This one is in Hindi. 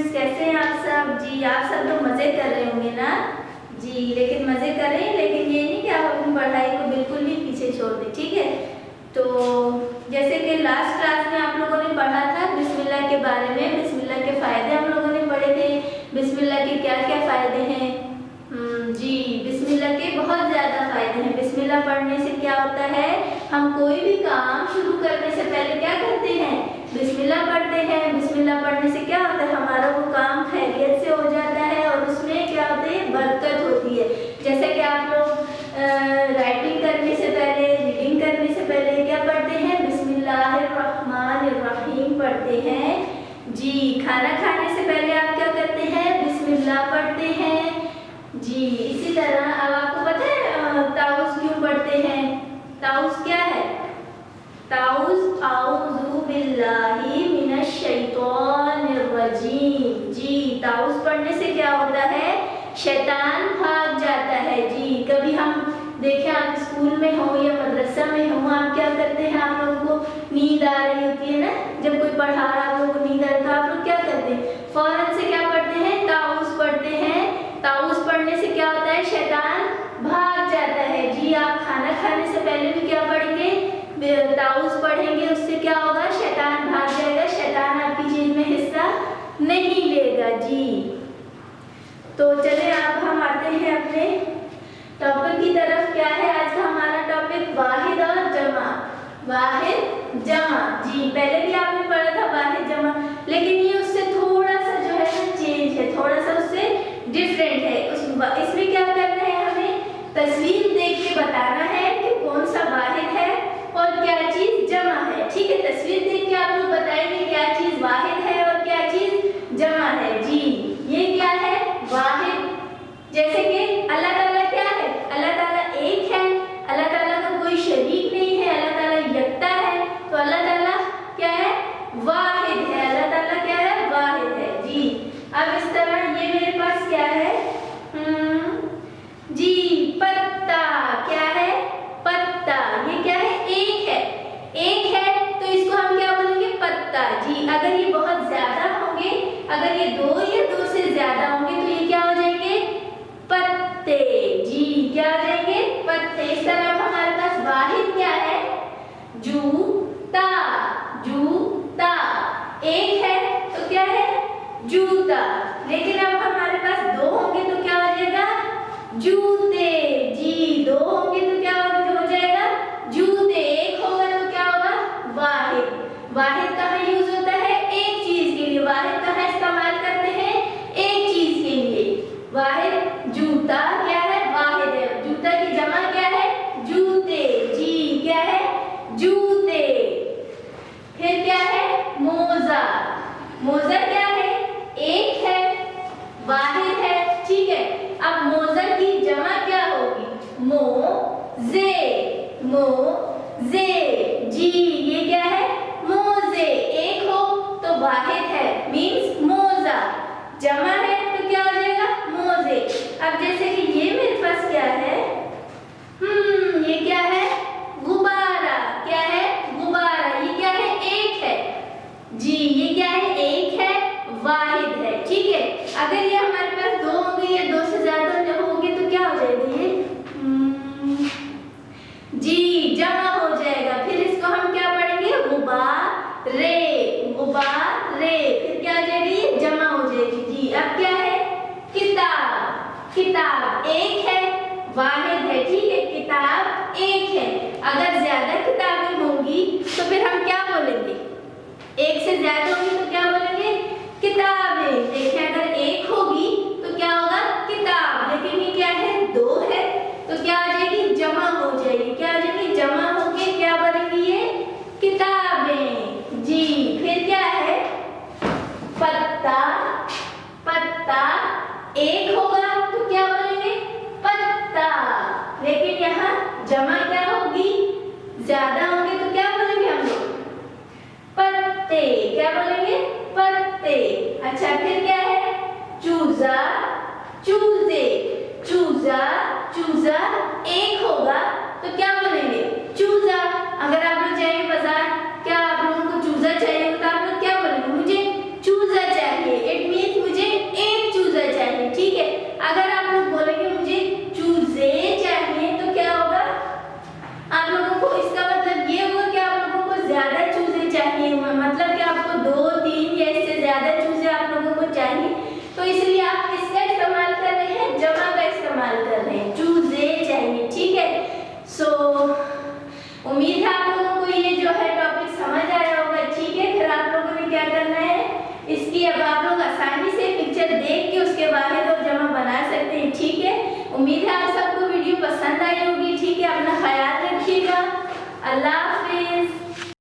स्टूडेंट्स, कैसे हैं आप सब? जी आप सब तो मज़े कर रहे होंगे ना जी, लेकिन मज़े कर रहे हैं, लेकिन ये नहीं कि आप अपनी पढ़ाई को बिल्कुल भी पीछे छोड़ दें, ठीक है। तो जैसे कि लास्ट क्लास में आप लोगों ने पढ़ा था बिस्मिल्लाह के बारे में, बिस्मिल्लाह के फ़ायदे हम लोगों ने पढ़े थे। बिस्मिल्लाह के क्या क्या फ़ायदे हैं? जी, बिस्मिल्लाह के बहुत ज़्यादा फ़ायदे हैं। बिस्मिल्लाह पढ़ने से क्या होता है, हम कोई भी काम शुरू करने से पहले क्या करते हैं? बिस्मिल्लाह पढ़ते हैं। बिस्मिल्लाह पढ़ने से क्या होता है, हमारा वो काम खैरियत से हो जाता है और उसमें क्या होती है, बरकत होती है। जैसे कि आप लोग राइटिंग करने से पहले, रीडिंग करने से पहले क्या पढ़ते हैं? बिस्मिल्लाहिर्रहमानिर्रहीम पढ़ते हैं जी। खाना खाने से पहले आप क्या करते हैं? बिस्मिल्लाह पढ़ते हैं जी। इसी तरह अब आपको पता है ताउज़ क्यों पढ़ते हैं? ताउज़ क्या है? ताउज़ आऊज़ु बिल्लाहि मिनश शैतानिर रजीम जी। ताउज़ पढ़ने से क्या होता है? शैतान भाग जाता है जी। कभी हम देखें, आप स्कूल में हो या मदरसा में हो, आप क्या करते हैं? आप लोगों को नींद आ रही होती है ना, जब कोई पढ़ा रहा आप लोगों को नींद आ रही, तो आप लोग क्या करते हैं? फौरन से क्या पढ़ते हैं? ताउज़ पढ़ते हैं। ताउज़ पढ़ने से क्या होता है? शैतान भाग जाता है जी। आप खाना खाने से पहले भी क्या पढ़ेंगे? ताउज़ पढ़ेंगे, उससे क्या होगा? शैतान भाग जाएगा, शैतान आपकी चीज में हिस्सा नहीं लेगा जी। तो चले अब हम आते हैं अपने टॉपिक की तरफ। क्या है आज का हमारा टॉपिक? वाहिद और जमा। वाहिद जमा जी। पहले भी आपने पढ़ा था वाहिद जमा, लेकिन ये उससे थोड़ा सा जो है ना चेंज है, थोड़ा सा उससे डिफरेंट है। इसमें क्या करना है, हमें तस्वीर देख के बताना है कि कौन सा वाहिद है और क्या चीज जमा है, ठीक है। तस्वीर देख के आप लोग बताएंगे क्या चीज वाहिद है और क्या चीज जमा है जी। ये क्या है? वाहिद। जैसे कि अल्लाह ताला क्या है? अल्लाह ताला एक है, अल्लाह ताला का कोई शरीक नहीं है, अल्लाह ताला यकता है, तो अल्लाह ताला क्या है? वाहिद है। अल्लाह ताला क्या है? वाहिद है जी। अब इस तरह ये मेरे पास क्या है जी, पत्ता। क्या है? पत्ता। ये क्या है? एक है। एक है तो इसको हम क्या बोलेंगे? पत्ता जी। अगर ये बहुत ज्यादा होंगे, अगर ये दो या दो से ज्यादा होंगे, तो ये क्या हो जाएंगे? पत्ते जी। क्या हो जाएंगे? पत्ते। इस तरह हमारे पास वाहिद क्या है? जूता। जूता एक है तो क्या है? जूता। लेकिन अब हमारे पास दो होंगे तो क्या हो जाएगा? जूते जी। दो होंगे तो क्या हो जाएगा? जूते। एक होगा तो क्या होगा? वाहिद। वाहिद कहाँ यूज होता है? एक चीज के लिए। वाहिद कहाँ इस्तेमाल करते हैं? एक चीज के लिए। वाहिद जूता क्या है? वाहिद है। जूता की जमा क्या है? जूते जी। क्या है? जूते। फिर क्या है? मोजा। मोजा क्या है? एक है, वाहिद है, ठीक है। अब मोजा की जमा क्या होगी? मोजे। मोजे जी। ये क्या है? मोजे। एक हो तो वाहिद है, मींस मोजा। जमा है तो क्या हो जाएगा? मोजे। अब जैसे कि ये मेरे पास क्या है? ये क्या है? गुब्बारा। क्या है? गुब्बारा। ये क्या है? एक है जी। ये क्या है? एक है, वाहिद है, ठीक है। अगर ये हमारे पास दो होंगे या दो से ज्यादा होंगे तो क्या हो जाएगा? ये जी, जमा हो जाएगा। फिर इसको हम क्या पढ़ेंगे? गुब्बारे। गुब्बारे। फिर क्या हो जाएगी? ये जमा हो जाएगी जी। अब क्या है? किताब। किताब एक है, वाहिद है, ठीक है। किताब एक है। अगर ज्यादा किताबें होंगी तो फिर हम क्या बोलेंगे? एक से ज्यादा होगी तो क्या बोलेंगे? किताबें। देखिए, अगर एक होगी तो क्या होगा? किताब। लेकिन ये क्या है? दो है तो क्या हो जाएगी? जमा हो जाएगी। क्या हो जाएगी? जमा होके क्या बनेंगी? ये किताबें जी। फिर क्या है? पत्ता। पत्ता एक होगा तो क्या बोलेंगे? पत्ता। लेकिन यहाँ जमा क्या होगी? ज्यादा होंगे तो क्या बोलेंगे हम लोग? पत्ते। क्या बोलेंगे? पत्ते। अच्छा, फिर क्या है? चूजा। चूजे। चूजा। चूजा एक होगा तो क्या बोलेंगे? चूजा। अगर आप लोग जाएंगे बाजार, क्या आप लोगों को चूजा चाहिए तो आप लोग क्या बोलेंगे? मुझे चूजा चाहिए। इट मीन्स तो इसलिए आप किसका इस्तेमाल कर रहे हैं, जमा का इस्तेमाल कर रहे हैं, चूजे चाहिए, ठीक है। सो उम्मीद है आप लोगों को ये जो है टॉपिक समझ आया होगा, ठीक है। फिर आप लोगों ने क्या करना है, इसकी अब आप लोग आसानी से पिक्चर देख के उसके वाहिद और जमा बना सकते हैं, ठीक है। उम्मीद है आप सबको वीडियो पसंद आई होगी, ठीक है। अपना ख्याल रखिएगा। अल्लाह